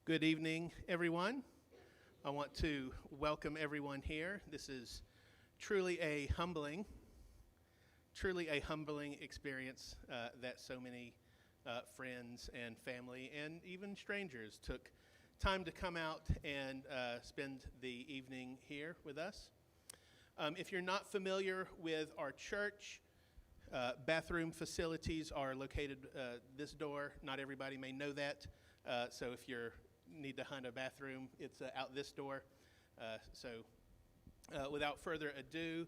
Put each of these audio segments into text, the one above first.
Good evening, everyone. I want to welcome everyone here. This is truly a humbling experience that so many friends and family and even strangers took time to come out and spend the evening here with us. If you're not familiar with our church, bathroom facilities are located this door. Not everybody may know that, so if you need to hunt a bathroom, it's out this door. Without further ado,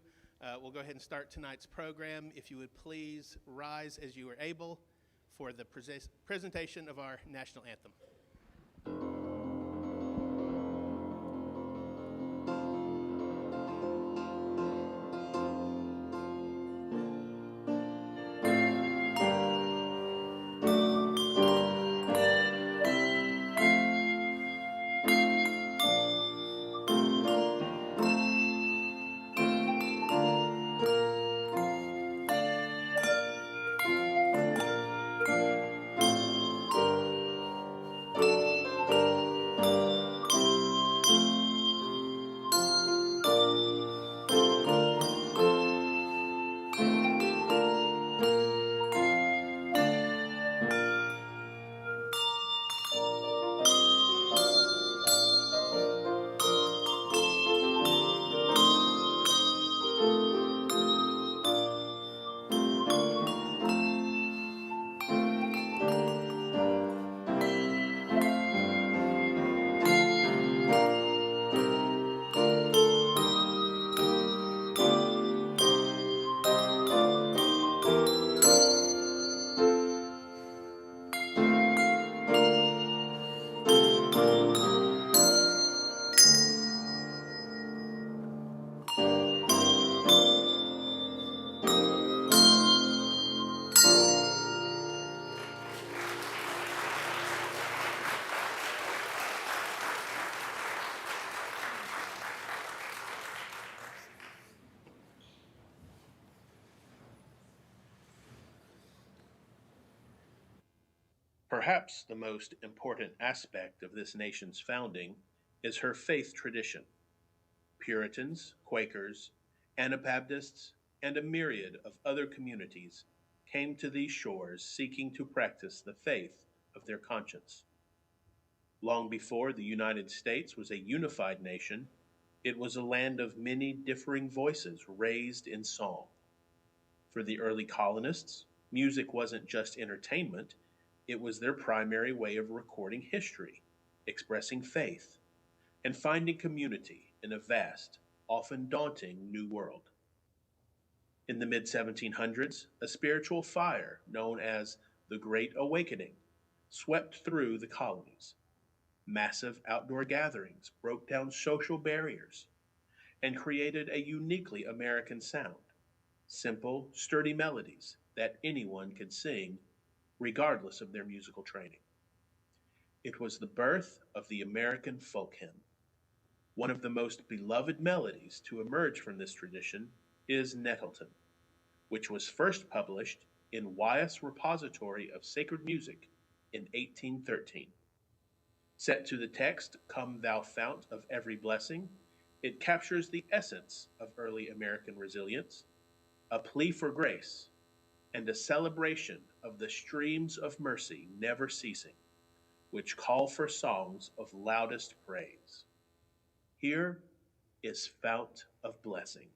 we'll go ahead and start tonight's program. If you would please rise as you are able for the presentation of our national anthem. Perhaps the most important aspect of this nation's founding is her faith tradition. Puritans, Quakers, Anabaptists, and a myriad of other communities came to these shores seeking to practice the faith of their conscience. Long before the United States was a unified nation, it was a land of many differing voices raised in song. For the early colonists, music wasn't just entertainment, it was their primary way of recording history, expressing faith, and finding community in a vast, often daunting new world. In the mid 1700s, a spiritual fire known as the Great Awakening swept through the colonies. Massive outdoor gatherings broke down social barriers and created a uniquely American sound, simple, sturdy melodies that anyone could sing regardless of their musical training. It was the birth of the American folk hymn. One of the most beloved melodies to emerge from this tradition is Nettleton, which was first published in Wyeth's Repository of Sacred Music in 1813. Set to the text, Come Thou Fount of Every Blessing, it captures the essence of early American resilience, a plea for grace, and a celebration of the streams of mercy never ceasing, which call for songs of loudest praise. Here is Fount of Blessing.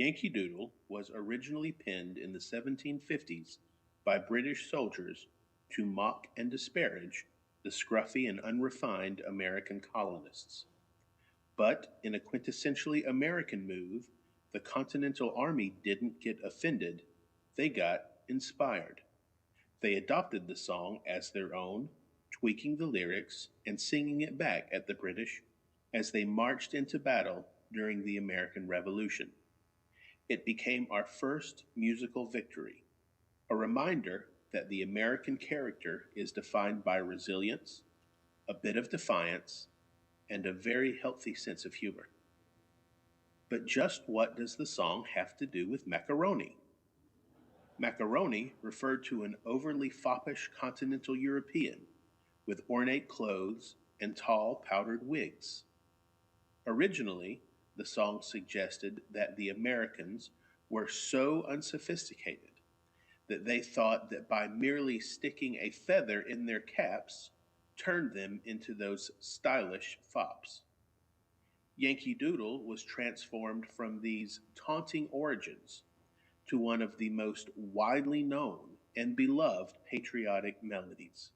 Yankee Doodle was originally penned in the 1750s by British soldiers to mock and disparage the scruffy and unrefined American colonists. But in a quintessentially American move, the Continental Army didn't get offended, they got inspired. They adopted the song as their own, tweaking the lyrics and singing it back at the British as they marched into battle during the American Revolution. It became our first musical victory, a reminder that the American character is defined by resilience, a bit of defiance, and a very healthy sense of humor. But just what does the song have to do with macaroni? Macaroni referred to an overly foppish continental European with ornate clothes and tall powdered wigs. Originally, the song suggested that the Americans were so unsophisticated that they thought that by merely sticking a feather in their caps turned them into those stylish fops. Yankee Doodle was transformed from these taunting origins to one of the most widely known and beloved patriotic melodies.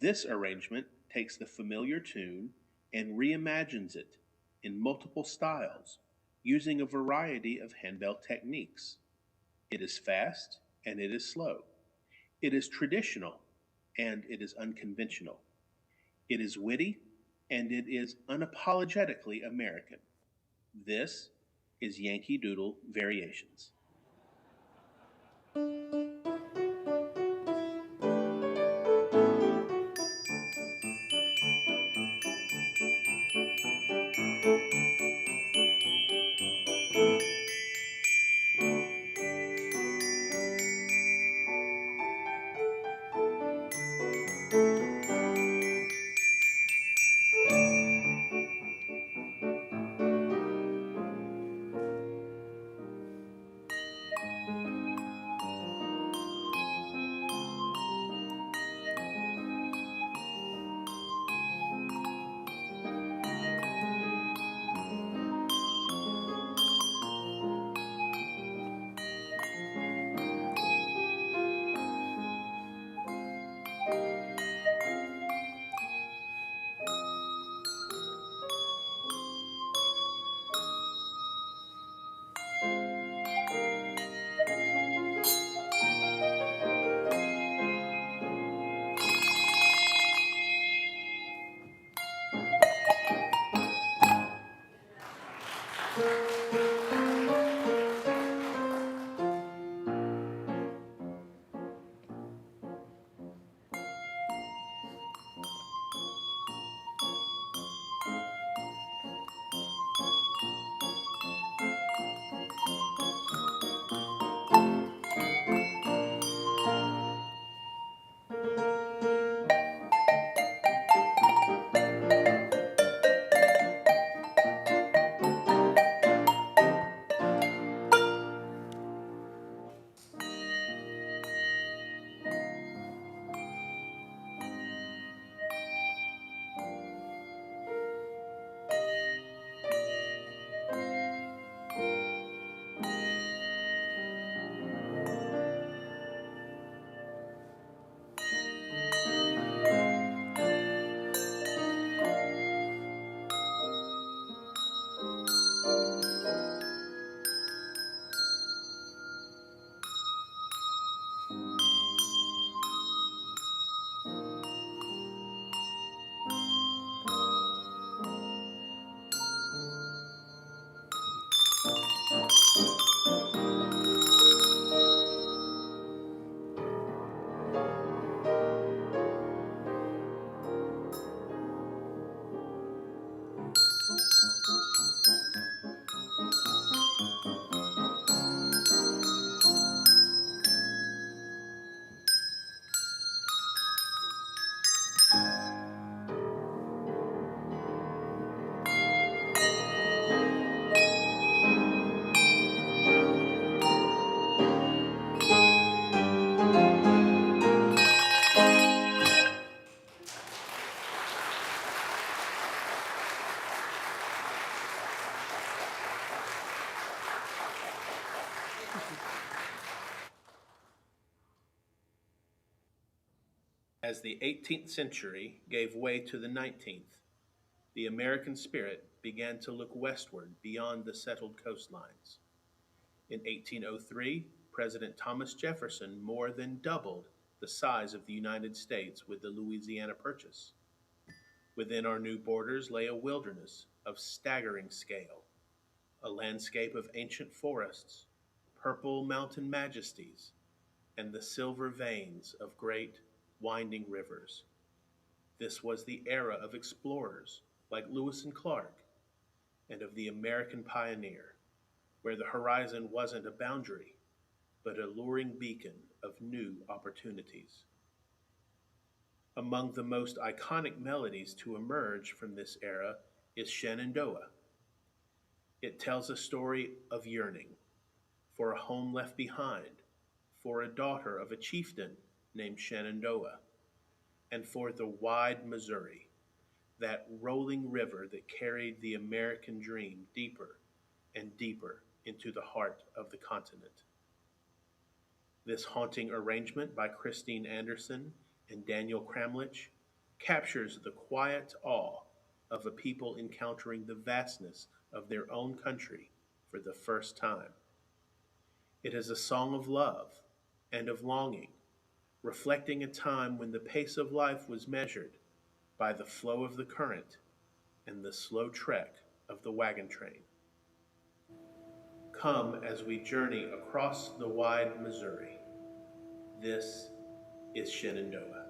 This arrangement takes the familiar tune and reimagines it in multiple styles using a variety of handbell techniques. It is fast and it is slow. It is traditional and it is unconventional. It is witty and it is unapologetically American. This is Yankee Doodle Variations. As the 18th century gave way to the 19th, the American spirit began to look westward beyond the settled coastlines. In 1803, President Thomas Jefferson more than doubled the size of the United States with the Louisiana Purchase. Within our new borders lay a wilderness of staggering scale, a landscape of ancient forests, purple mountain majesties, and the silver veins of great, winding rivers. This was the era of explorers like Lewis and Clark, and of the American pioneer, where the horizon wasn't a boundary, but a luring beacon of new opportunities. Among the most iconic melodies to emerge from this era is Shenandoah. It tells a story of yearning for a home left behind, for a daughter of a chieftain named Shenandoah, and for the wide Missouri, that rolling river that carried the American dream deeper and deeper into the heart of the continent. This haunting arrangement by Christine Anderson and Daniel Cramlich captures the quiet awe of a people encountering the vastness of their own country for the first time. It is a song of love and of longing, reflecting a time when the pace of life was measured by the flow of the current and the slow trek of the wagon train. Come as we journey across the wide Missouri. This is Shenandoah.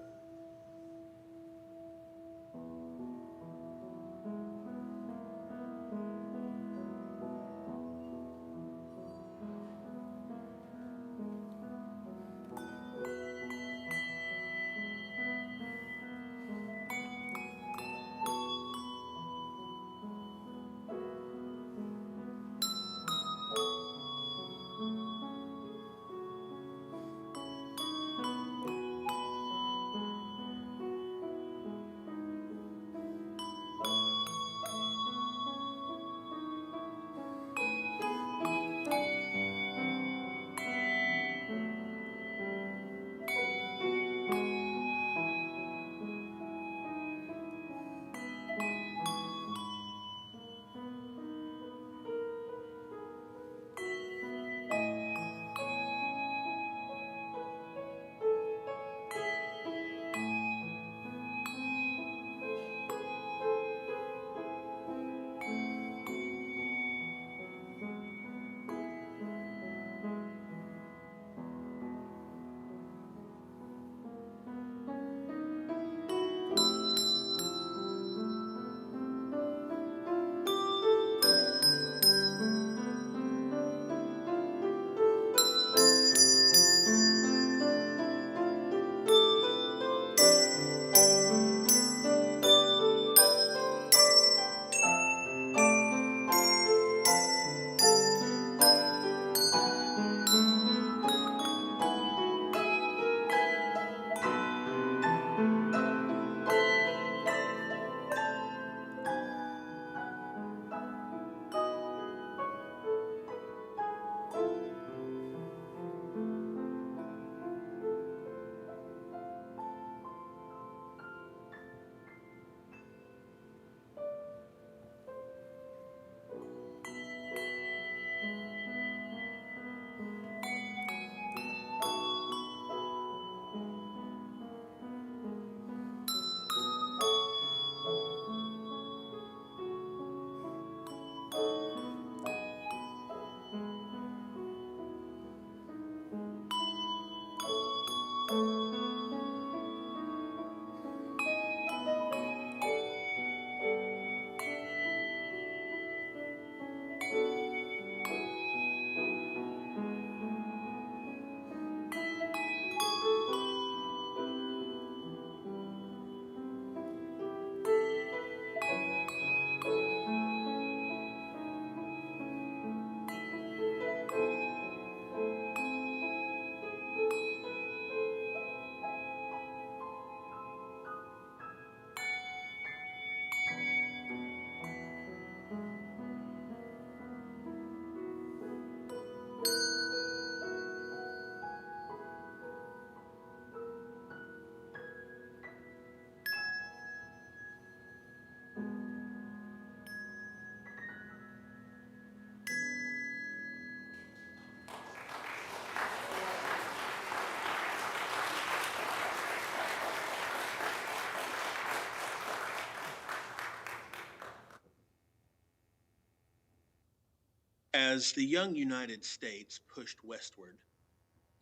As the young United States pushed westward,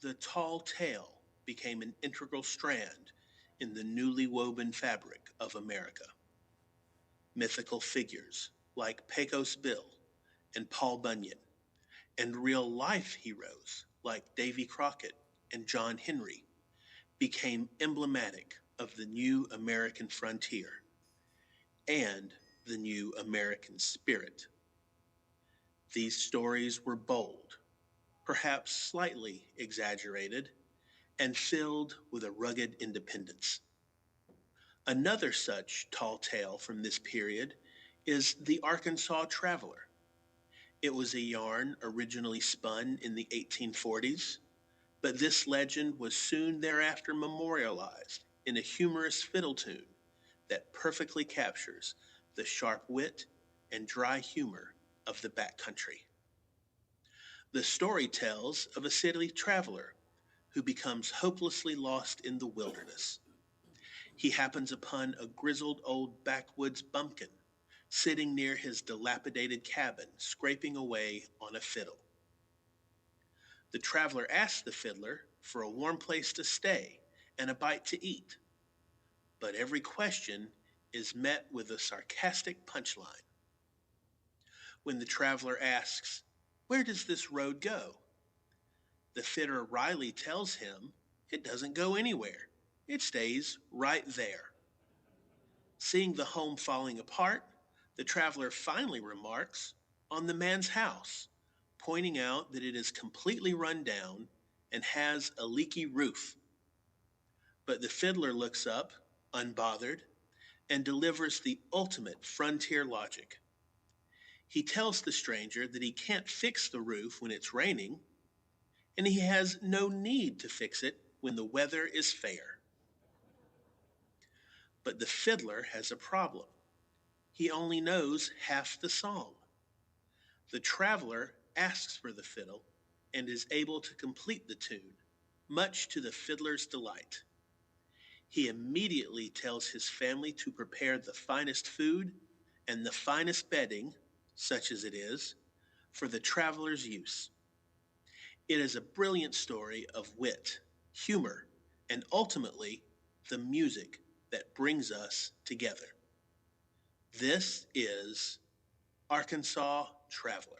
the tall tale became an integral strand in the newly woven fabric of America. Mythical figures like Pecos Bill and Paul Bunyan, and real life heroes like Davy Crockett and John Henry became emblematic of the new American frontier and the new American spirit. These stories were bold, perhaps slightly exaggerated, and filled with a rugged independence. Another such tall tale from this period is the Arkansas Traveler. It was a yarn originally spun in the 1840s, but this legend was soon thereafter memorialized in a humorous fiddle tune that perfectly captures the sharp wit and dry humor of the backcountry. The story tells of a city traveler who becomes hopelessly lost in the wilderness. He happens upon a grizzled old backwoods bumpkin sitting near his dilapidated cabin, scraping away on a fiddle. The traveler asks the fiddler for a warm place to stay and a bite to eat, but every question is met with a sarcastic punchline. When the traveler asks, "Where does this road go?" the fiddler wryly tells him it doesn't go anywhere. It stays right there. Seeing the home falling apart, the traveler finally remarks on the man's house, pointing out that it is completely run down and has a leaky roof. But the fiddler looks up, unbothered, and delivers the ultimate frontier logic. He tells the stranger that he can't fix the roof when it's raining, and he has no need to fix it when the weather is fair. But the fiddler has a problem. He only knows half the song. The traveler asks for the fiddle and is able to complete the tune, much to the fiddler's delight. He immediately tells his family to prepare the finest food and the finest bedding, such as it is, for the traveler's use. It is a brilliant story of wit, humor, and ultimately the music that brings us together. This is Arkansas Traveler.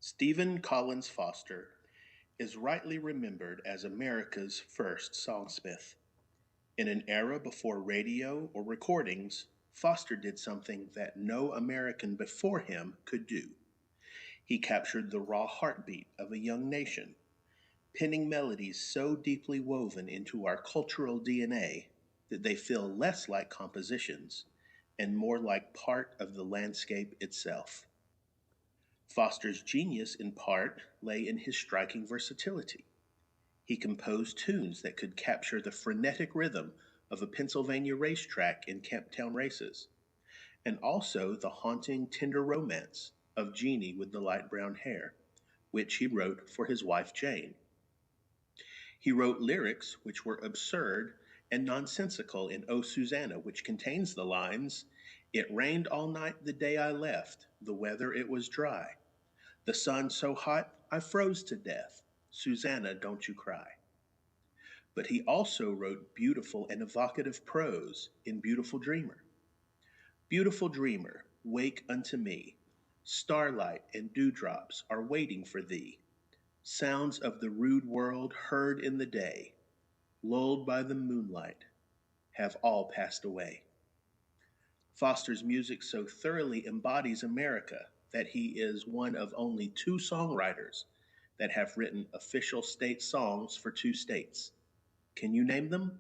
Stephen Collins Foster is rightly remembered as America's first songsmith. In an era before radio or recordings, Foster did something that no American before him could do. He captured the raw heartbeat of a young nation, penning melodies so deeply woven into our cultural DNA that they feel less like compositions and more like part of the landscape itself. Foster's genius, in part, lay in his striking versatility. He composed tunes that could capture the frenetic rhythm of a Pennsylvania racetrack in Camptown races, and also the haunting, tender romance of Jeannie with the light brown hair, which he wrote for his wife Jane. He wrote lyrics which were absurd and nonsensical in O Susanna, which contains the lines, "It rained all night the day I left, the weather it was dry. The sun so hot I froze to death. Susanna, don't you cry." But he also wrote beautiful and evocative prose in Beautiful Dreamer. Beautiful dreamer, wake unto me. Starlight and dewdrops are waiting for thee. Sounds of the rude world heard in the day, lulled by the moonlight, have all passed away. Foster's music so thoroughly embodies America that he is one of only two songwriters that have written official state songs for two states. Can you name them?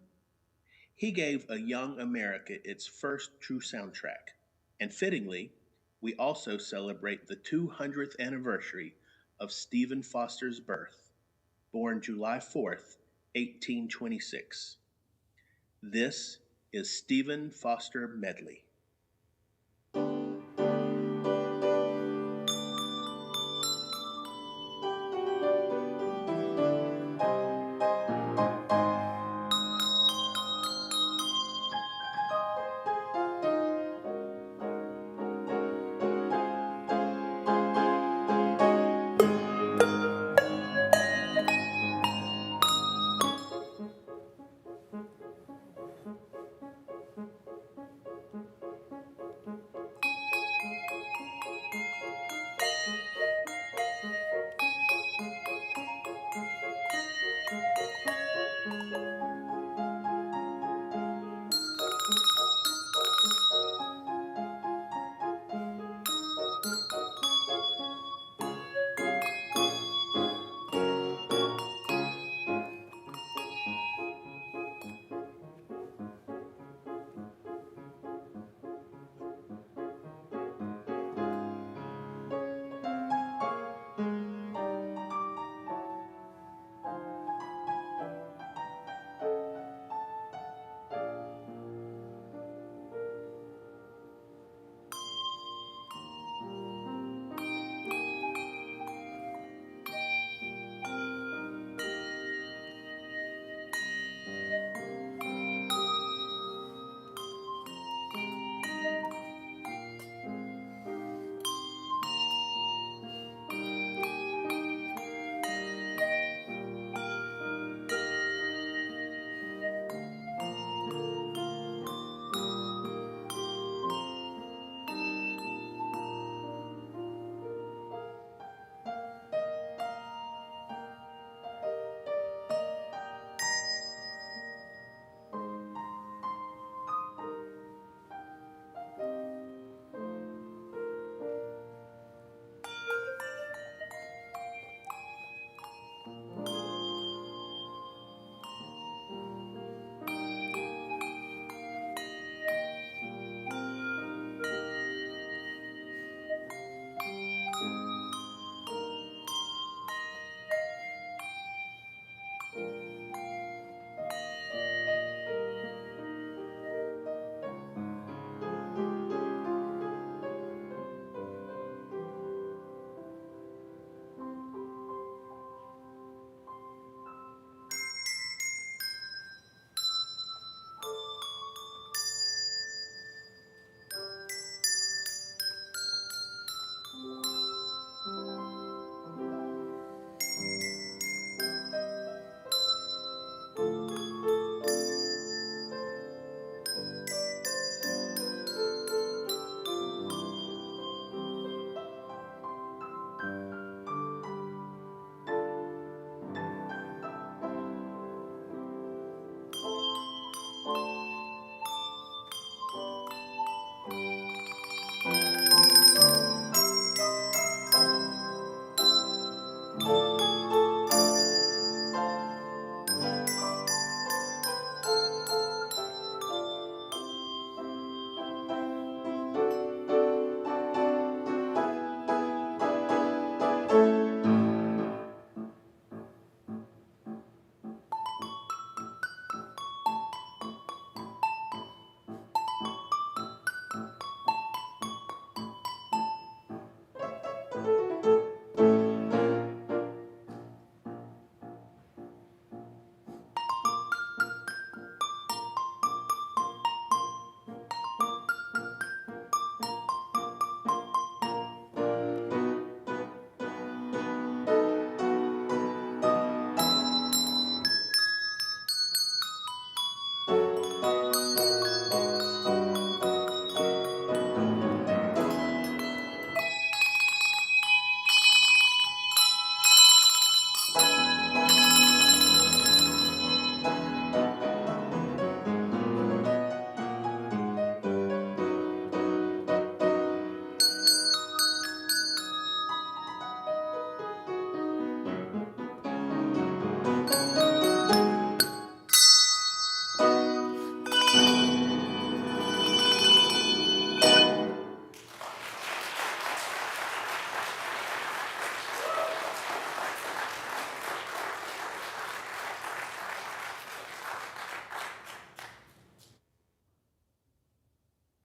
He gave a young America its first true soundtrack. And fittingly, we also celebrate the 200th anniversary of Stephen Foster's birth, born July 4th, 1826. This is Stephen Foster Medley.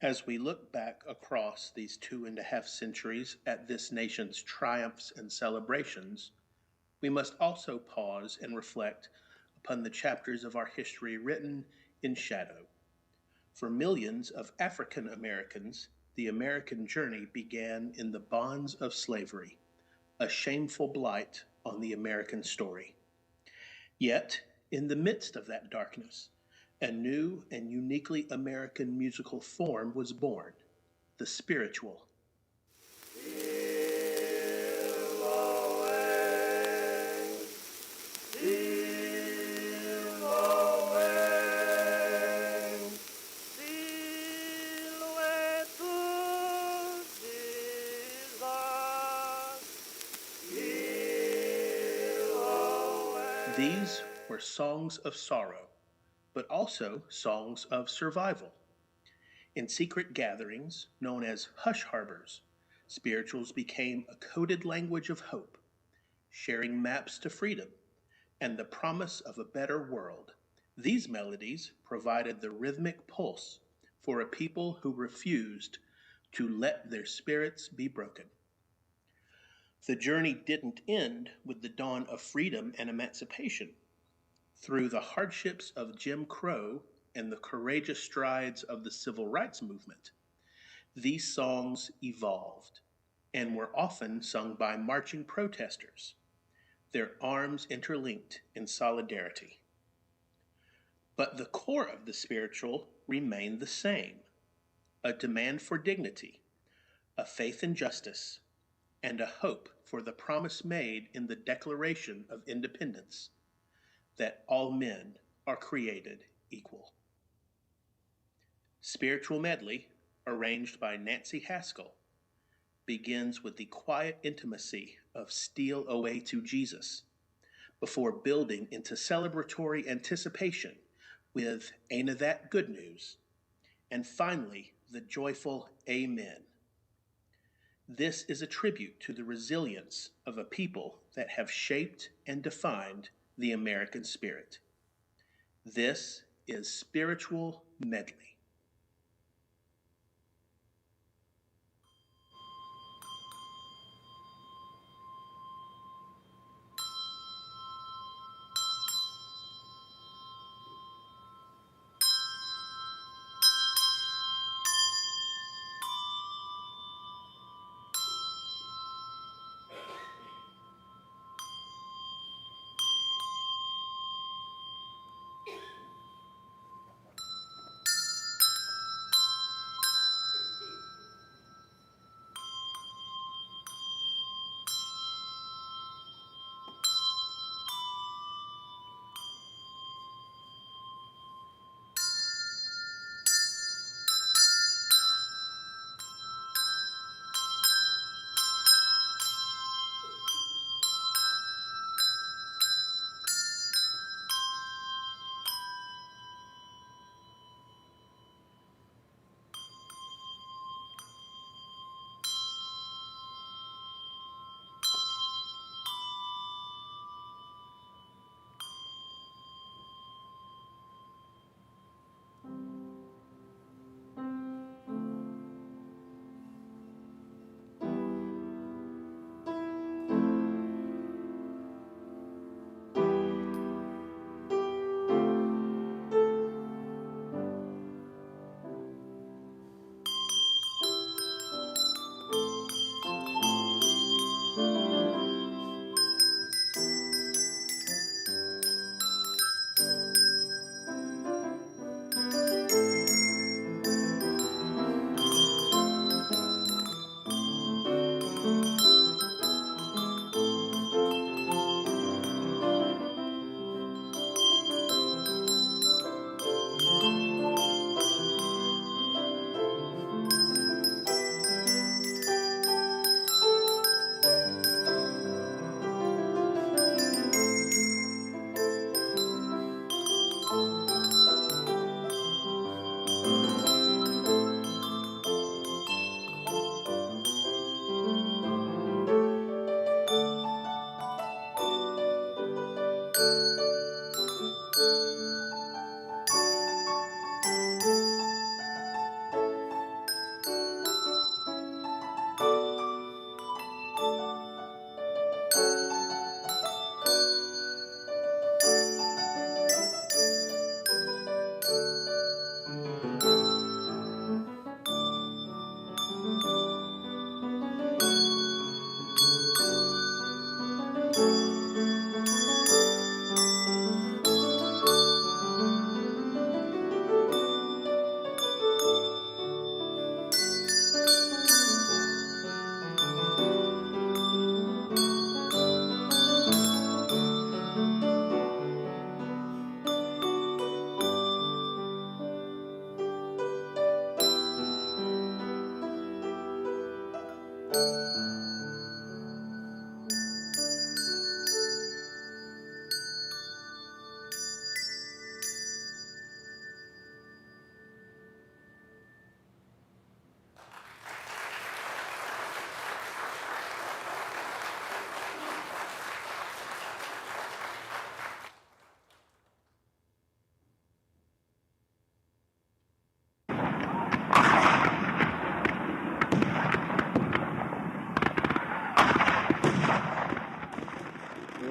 As we look back across these 2.5 centuries at this nation's triumphs and celebrations, we must also pause and reflect upon the chapters of our history written in shadow. For millions of African Americans, the American journey began in the bonds of slavery, a shameful blight on the American story. Yet, in the midst of that darkness, a new and uniquely American musical form was born, the spiritual. These were songs of sorrow, but also songs of survival. In secret gatherings, known as hush harbors, spirituals became a coded language of hope, sharing maps to freedom and the promise of a better world. These melodies provided the rhythmic pulse for a people who refused to let their spirits be broken. The journey didn't end with the dawn of freedom and emancipation. Through the hardships of Jim Crow and the courageous strides of the civil rights movement, these songs evolved and were often sung by marching protesters, their arms interlinked in solidarity. But the core of the spiritual remained the same: a demand for dignity, a faith in justice, and a hope for the promise made in the Declaration of Independence that all men are created equal. Spiritual Medley, arranged by Nancy Haskell, begins with the quiet intimacy of Steal Away to Jesus, before building into celebratory anticipation with Ain't That Good News, and finally the joyful Amen. This is a tribute to the resilience of a people that have shaped and defined the American spirit. This is Spiritual Medley.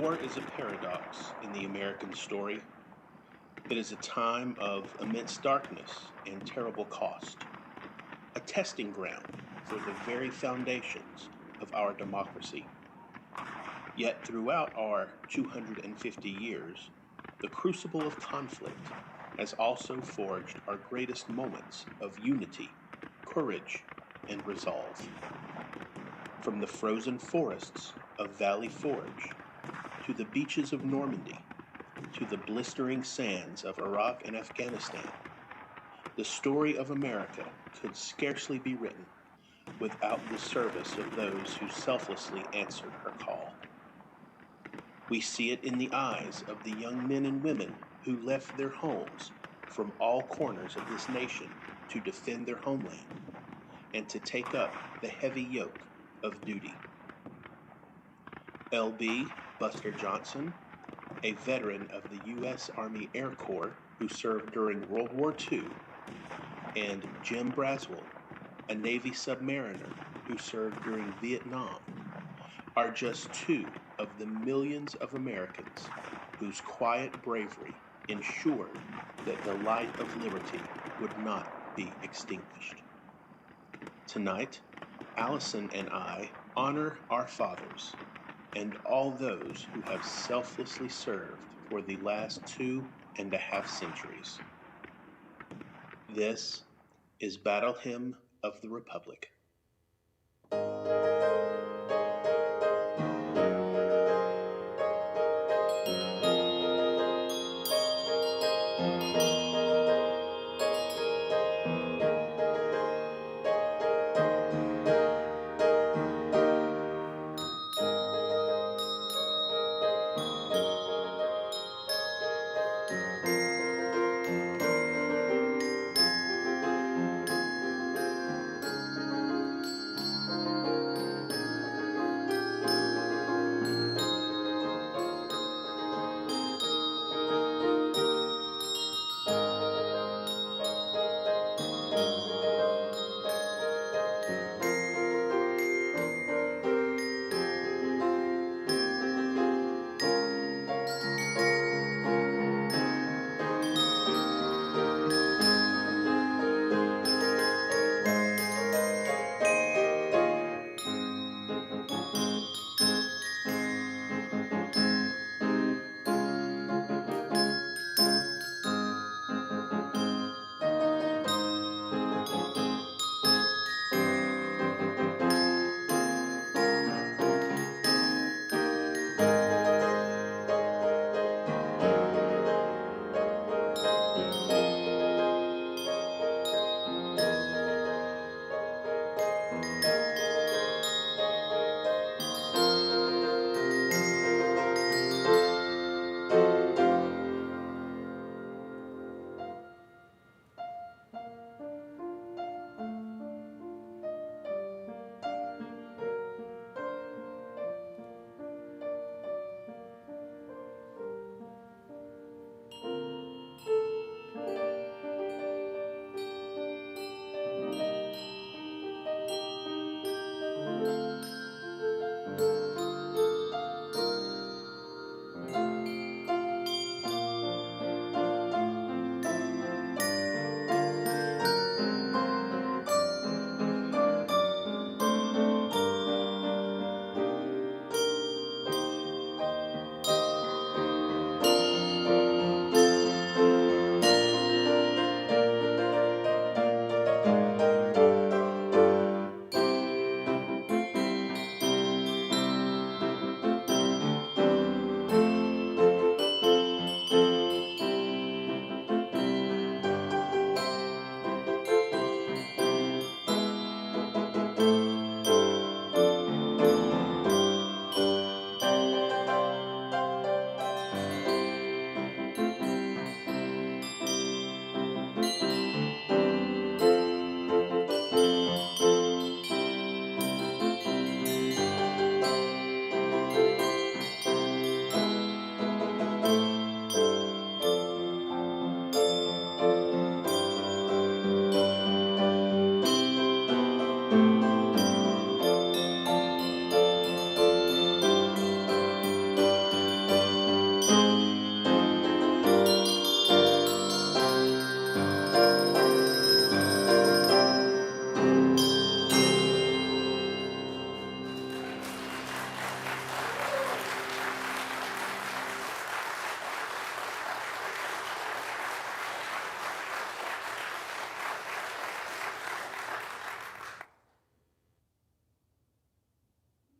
War is a paradox in the American story. It is a time of immense darkness and terrible cost, a testing ground for the very foundations of our democracy. Yet throughout our 250 years, the crucible of conflict has also forged our greatest moments of unity, courage, and resolve. From the frozen forests of Valley Forge, to the beaches of Normandy, to the blistering sands of Iraq and Afghanistan, the story of America could scarcely be written without the service of those who selflessly answered her call. We see it in the eyes of the young men and women who left their homes from all corners of this nation to defend their homeland and to take up the heavy yoke of duty. L.B. Buster Johnson, a veteran of the U.S. Army Air Corps who served during World War II, and Jim Braswell, a Navy submariner who served during Vietnam, are just two of the millions of Americans whose quiet bravery ensured that the light of liberty would not be extinguished. Tonight, Allison and I honor our fathers and all those who have selflessly served for the last 2.5 centuries. This is Battle Hymn of the Republic.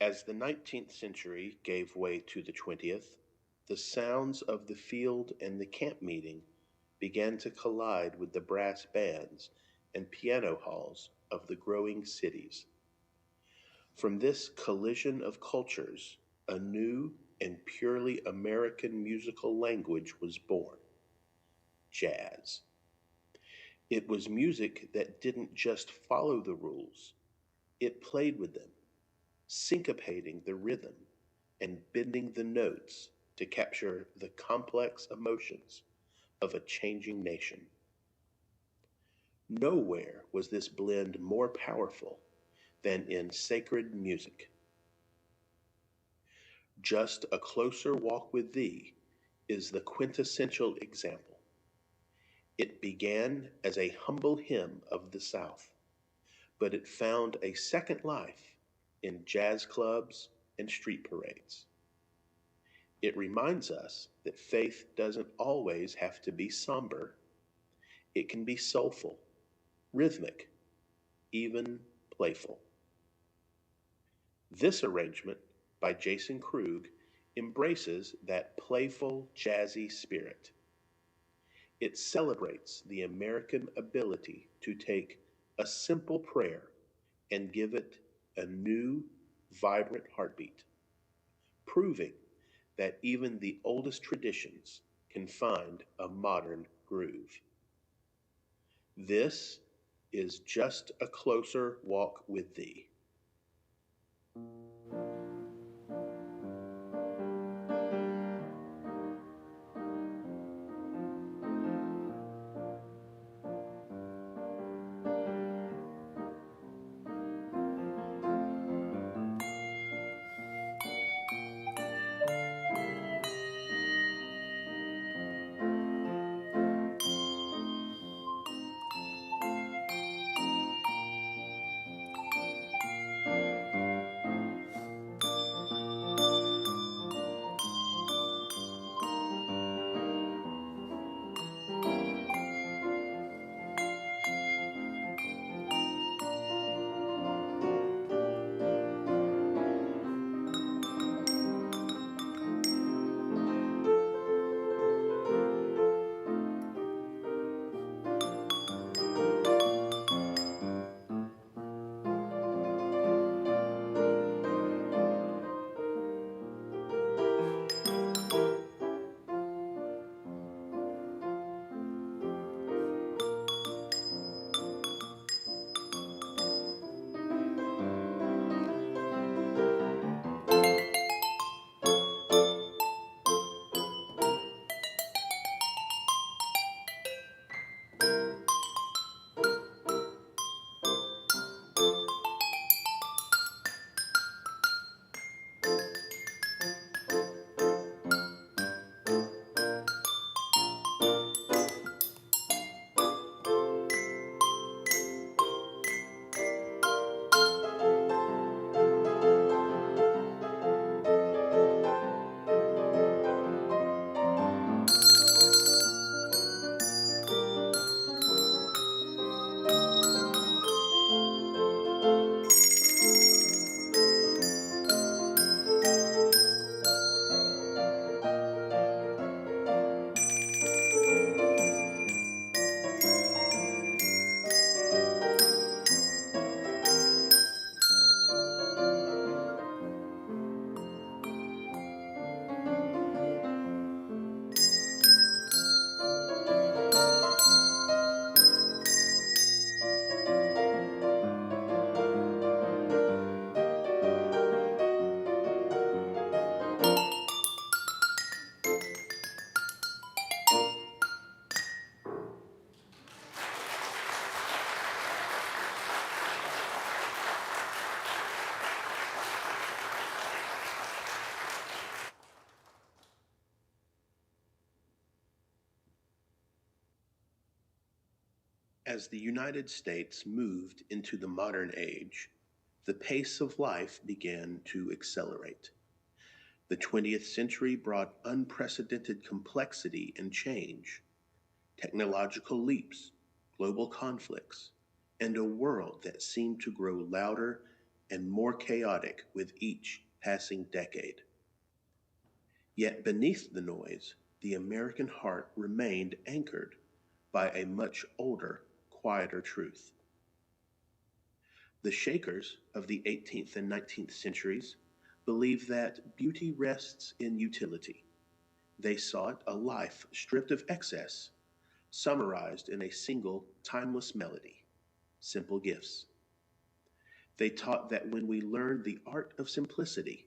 As the 19th century gave way to the 20th, the sounds of the field and the camp meeting began to collide with the brass bands and piano halls of the growing cities. From this collision of cultures, a new and purely American musical language was born: jazz. It was music that didn't just follow the rules, it played with them, syncopating the rhythm and bending the notes to capture the complex emotions of a changing nation. Nowhere was this blend more powerful than in sacred music. Just a Closer Walk with Thee is the quintessential example. It began as a humble hymn of the South, but it found a second life in jazz clubs and street parades. It reminds us that faith doesn't always have to be somber. It can be soulful, rhythmic, even playful. This arrangement by Jason Krug embraces that playful, jazzy spirit. It celebrates the American ability to take a simple prayer and give it a new, vibrant heartbeat, proving that even the oldest traditions can find a modern groove. This is Just a Closer Walk with Thee. As the United States moved into the modern age, the pace of life began to accelerate. The 20th century brought unprecedented complexity and change, technological leaps, global conflicts, and a world that seemed to grow louder and more chaotic with each passing decade. Yet beneath the noise, the American heart remained anchored by a much older, quieter truth. The Shakers of the 18th and 19th centuries believed that beauty rests in utility. They sought a life stripped of excess, summarized in a single timeless melody, simple gifts. They taught that when we learn the art of simplicity,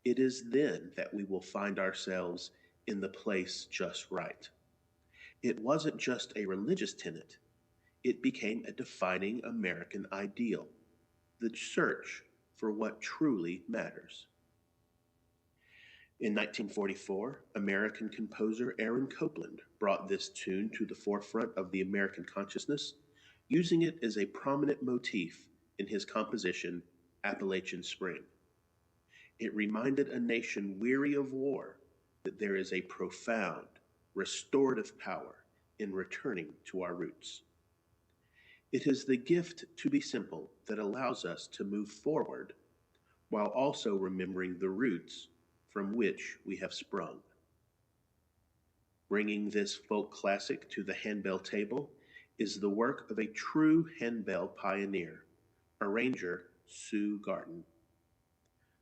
it is then that we will find ourselves in the place just right. It wasn't just a religious tenet, it became a defining American ideal, the search for what truly matters. In 1944, American composer Aaron Copland brought this tune to the forefront of the American consciousness, using it as a prominent motif in his composition Appalachian Spring. It reminded a nation weary of war that there is a profound, restorative power in returning to our roots. It is the gift to be simple that allows us to move forward while also remembering the roots from which we have sprung. Bringing this folk classic to the handbell table is the work of a true handbell pioneer, arranger Sue Garton.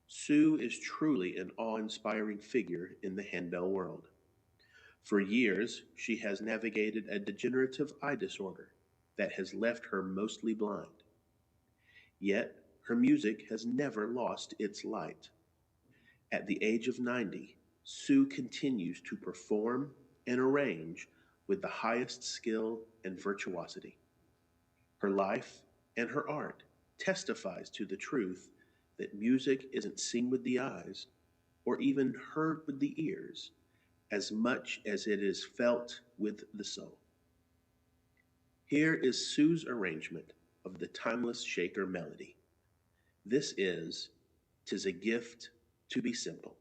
Sue is truly an awe-inspiring figure in the handbell world. For years, she has navigated a degenerative eye disorder that has left her mostly blind. Yet, her music has never lost its light. At the age of 90, Sue continues to perform and arrange with the highest skill and virtuosity. Her life and her art testifies to the truth that music isn't seen with the eyes or even heard with the ears as much as it is felt with the soul. Here is Sue's arrangement of the timeless Shaker melody. This is "'Tis a Gift to be Simple."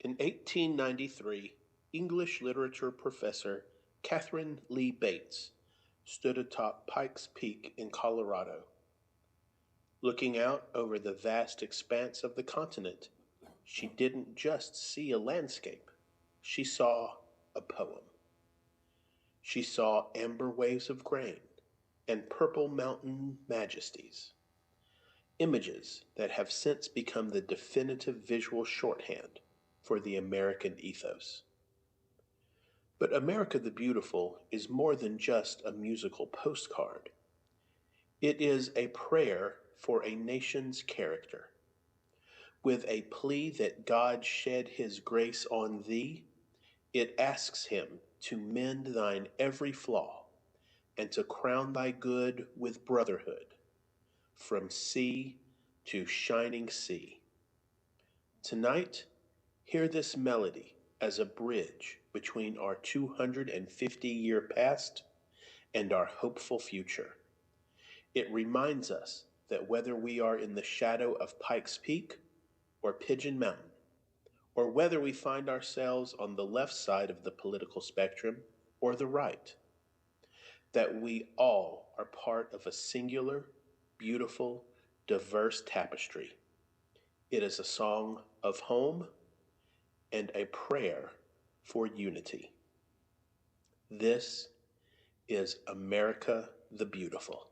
In 1893, English literature professor Catherine Lee Bates stood atop Pikes Peak in Colorado. Looking out over the vast expanse of the continent, she didn't just see a landscape, she saw a poem. She saw amber waves of grain and purple mountain majesties, images that have since become the definitive visual shorthand for the American ethos. But America the Beautiful is more than just a musical postcard. It is a prayer for a nation's character. With a plea that God shed his grace on thee, it asks him to mend thine every flaw and to crown thy good with brotherhood from sea to shining sea. Tonight, hear this melody as a bridge between our 250-year past and our hopeful future. It reminds us that whether we are in the shadow of Pikes Peak or Pigeon Mountain, or whether we find ourselves on the left side of the political spectrum or the right, that we all are part of a singular, beautiful, diverse tapestry. It is a song of home and a prayer for unity. This is America the Beautiful.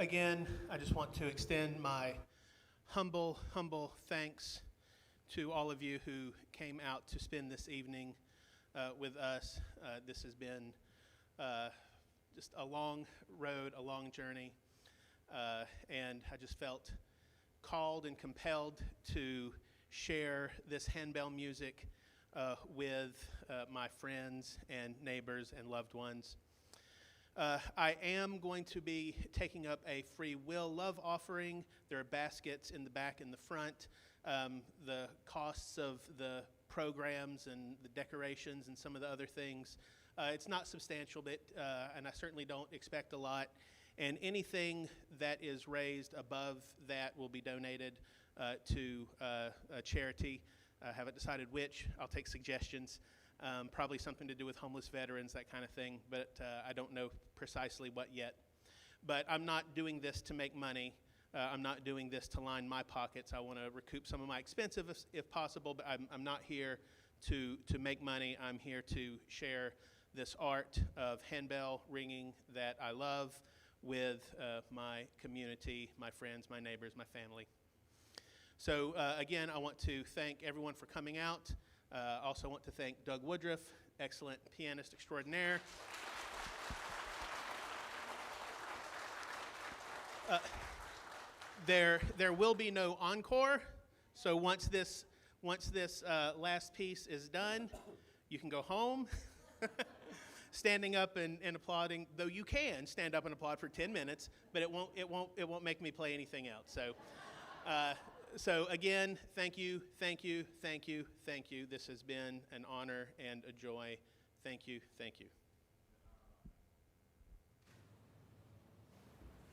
Again, I just want to extend my humble thanks to all of you who came out to spend this evening with us. This has been just a long road, a long journey, and I just felt called and compelled to share this handbell music with my friends and neighbors and loved ones. I am going to be taking up a free will love offering. There are baskets in the back and the front. The costs of the programs and the decorations and some of the other things, it's not substantial, but and I certainly don't expect a lot. And anything that is raised above that will be donated to a charity. I haven't decided which. I'll take suggestions. Probably something to do with homeless veterans, that kind of thing, but I don't know precisely what yet. But I'm not doing this to make money. I'm not doing this to line my pockets. I want to recoup some of my expenses if possible, but I'm not here to make money. I'm here to share this art of handbell ringing that I love with my community, my friends, my neighbors, my family. So again, I want to thank everyone for coming out. Also want to thank Doug Woodruff, excellent pianist extraordinaire. There will be no encore, so once this last piece is done, you can go home. Standing up and applauding, though you can stand up and applaud for 10 minutes, but it won't make me play anything else. So. So again, thank you. This has been an honor and a joy. Thank you.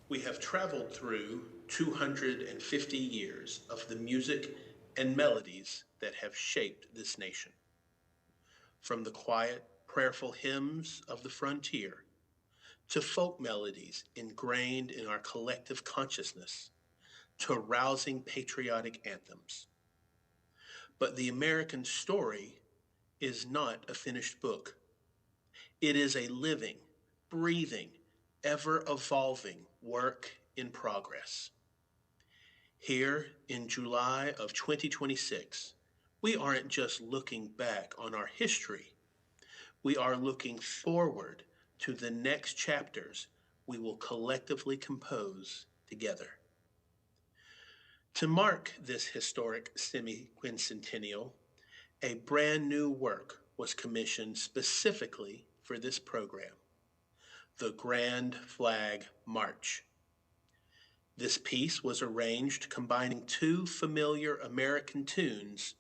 We have traveled through 250 years of the music and melodies that have shaped this nation. From the quiet, prayerful hymns of the frontier to folk melodies ingrained in our collective consciousness, to rousing patriotic anthems. But the American story is not a finished book. It is a living, breathing, ever-evolving work in progress. Here in July of 2026, we aren't just looking back on our history. We are looking forward to the next chapters we will collectively compose together. To mark this historic semi-quincentennial, a brand new work was commissioned specifically for this program, the Grand Flag March. This piece was arranged combining two familiar American tunes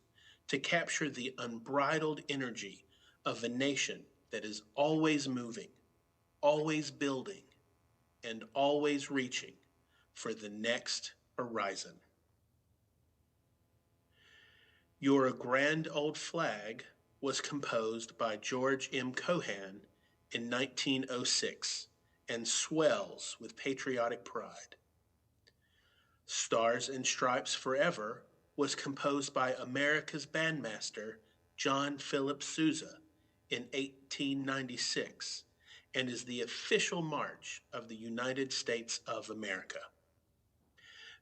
to capture the unbridled energy of a nation that is always moving, always building, and always reaching for the next horizon. Your Grand Old Flag was composed by George M. Cohan in 1906 and swells with patriotic pride. Stars and Stripes Forever was composed by America's bandmaster John Philip Sousa in 1896 and is the official march of the United States of America.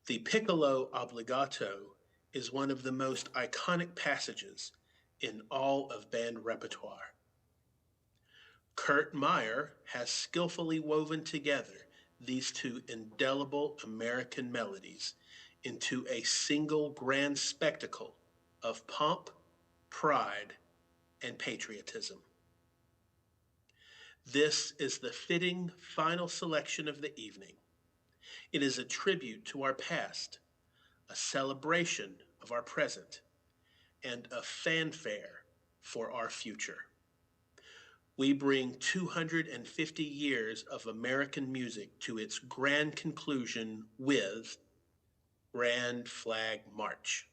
The Piccolo Obbligato is one of the most iconic passages in all of band repertoire. Kurt Meyer has skillfully woven together these two indelible American melodies into a single grand spectacle of pomp, pride, and patriotism. This is the fitting final selection of the evening. It is a tribute to our past, a celebration of our present, and a fanfare for our future. We bring 250 years of American music to its grand conclusion with Grand Flag March.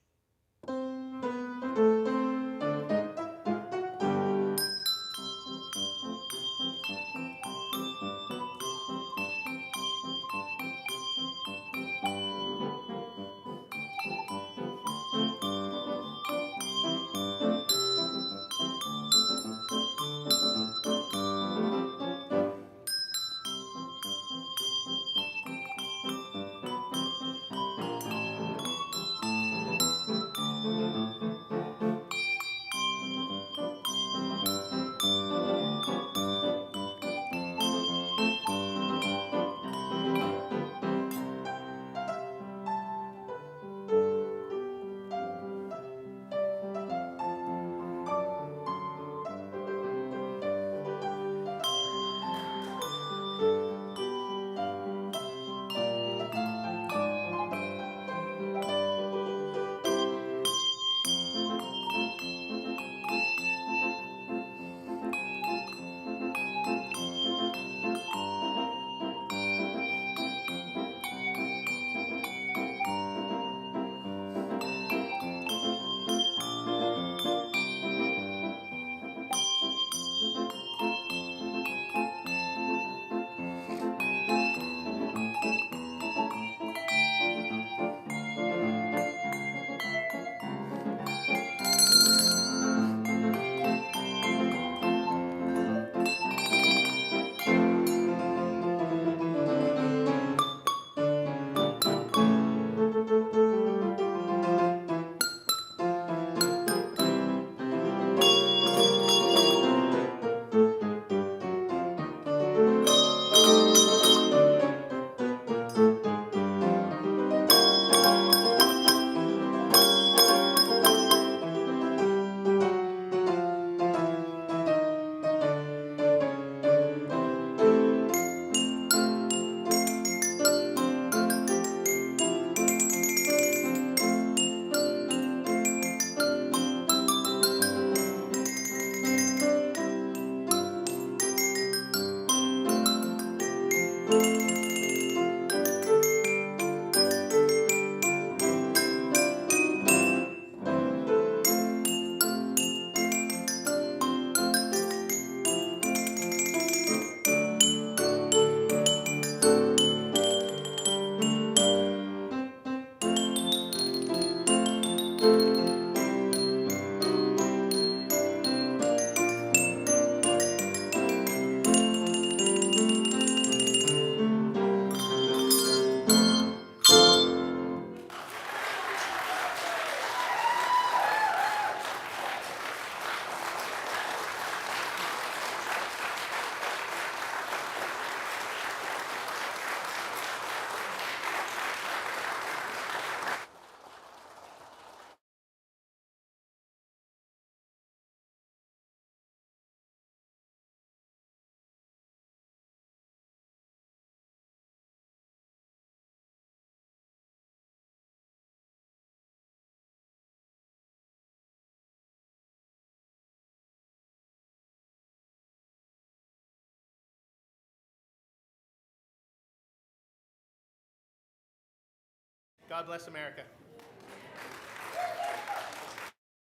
God bless America.